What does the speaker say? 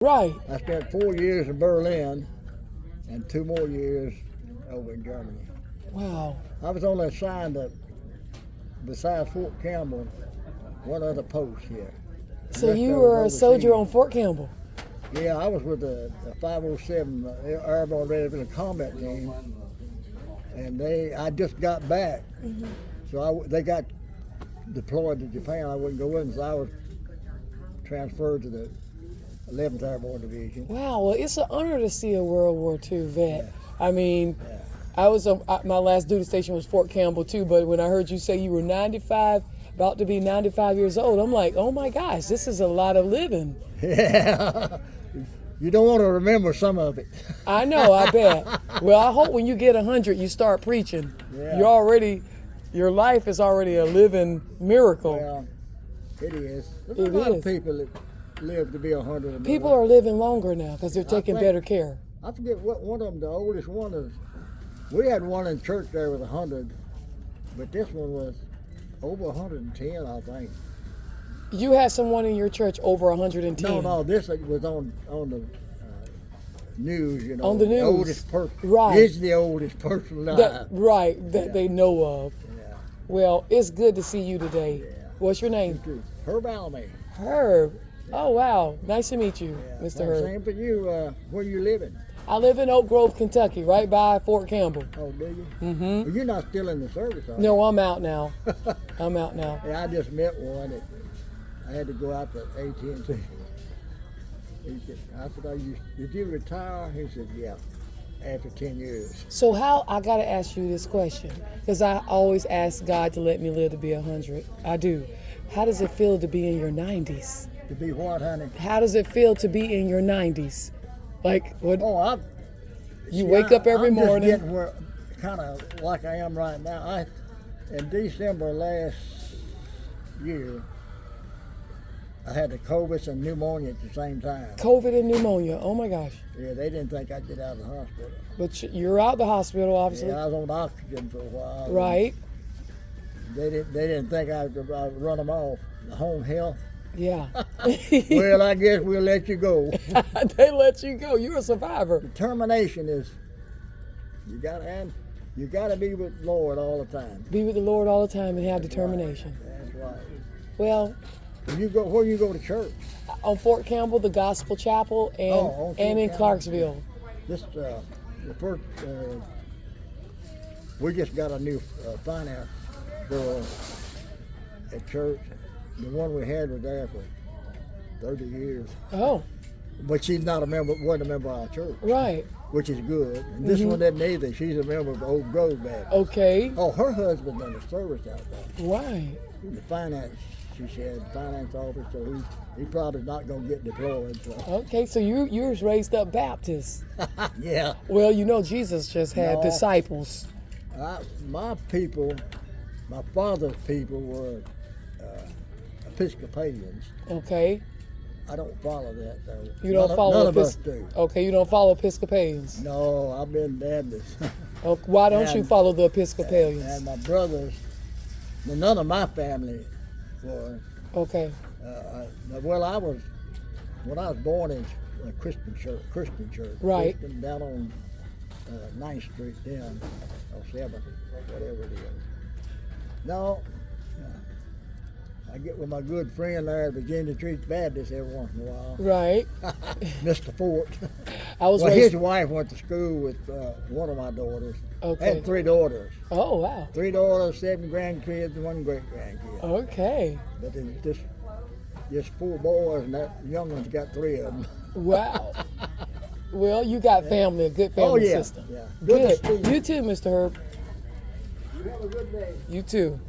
Right. I spent 4 years in Berlin and 2 more years over in Germany. Wow. I was only assigned to, besides Fort Campbell, one other post here. The So rest you of it were a was soldier overseas. on Fort Campbell. Yeah, I was with the 507 Airborne Regiment Combat Team, and I just got back, so they got deployed to Japan. I wouldn't go in, so I was transferred to the 11th Airborne Division. Wow. Well, it's an honor to see a World War II vet. Yeah. I mean, Yeah. I was my last duty station was Fort Campbell too. But when I heard you say you were 95, about to be 95 years old, I'm like, oh my gosh, this is a lot of living. Yeah, you don't want to remember some of it. I know, I bet. Well, I hope when you get 100, you start preaching. Yeah. Your life is already a living miracle. Well, it is. There's It a lot is. of people that live to be 100. and People more. are living longer now because they're taking think- better care. I forget what one of them, the oldest one is. We had one in church there with 100, but this one was over 110, I think. You had someone in your church over 110. No, this was on the news. You know, On the news. oldest person. Right. Is the oldest person alive. That they know of. Yeah. Well, it's good to see you today. Yeah. What's your name? Herb Alamy. Herb. Oh, wow. Nice to meet you, Yeah. Mr. Well, Herb. Same for you. Where you living? I live in Oak Grove, Kentucky, right by Fort Campbell. Oh, do you? Mm-hmm. Well, you're not still in the service, are you? No, I'm out now. I'm out now. Yeah, I just met one that I had to go out to AT&T. He said, I said, did you retire? He said, yeah, after 10 years. So I got to ask you this question, because I always ask God to let me live to be 100. I do. How does it feel to be in your 90s? To be what, honey? How does it feel to be in your 90s? Like, what? Oh, You wake up every morning. I'm just getting kind of like I am right now. In December last year, I had the COVID and pneumonia at the same time. COVID and pneumonia. Oh my gosh. Yeah, they didn't think I'd get out of the hospital. But you're out the hospital, obviously. Yeah, I was on oxygen for a while. Right. They didn't think I'd run them off. The home health. Yeah. Well, I guess we'll let you go. They let you go. You're a survivor. Determination is you gotta be with the Lord all the time. Be with the Lord all the time and have determination. That's right. Well, Where you go to church? on Fort Campbell, the Gospel Chapel, and on Fort in Campbell. Clarksville. This the first. We just got a new finance girl at church. The one we had was there for 30 years, Oh, but she's not wasn't a member of our church, right. which is good. And this one isn't either. She's a member of the Old Grove Baptist. Okay. Oh, her husband's in the service out there. Right. The finance, she said, finance officer. So he probably not gonna get deployed. So Okay, so you was raised up Baptist. yeah. Well, you know Jesus just had No. disciples. My people, my father's people were Episcopalians. Okay. I don't follow that though. You don't follow None of us do. Okay, you don't follow Episcopalians. No, I've been Baptist. Okay, why don't you And- follow the And Episcopalians? my brothers, none of my family were. Okay. Well, when I was born in a Christian church. Right. Christian, down on 9th Street then, or 7th, whatever it is. No, I get with my good friend there at Virginia Street Baptist every once in a while, Right. Mr. Fort. I was Well, raised. his wife went to school with one of my daughters. I Okay. had 3 daughters. Oh wow. 3 daughters, 7 grandkids, and 1 great grandkid. Okay. But it's just 4 boys, and that young one's got 3 of them. Wow. Well, you got family, a good family Oh, yeah. system. Yeah. Good to Good. see you. You too, Mr. Herb. You have a good day. You too.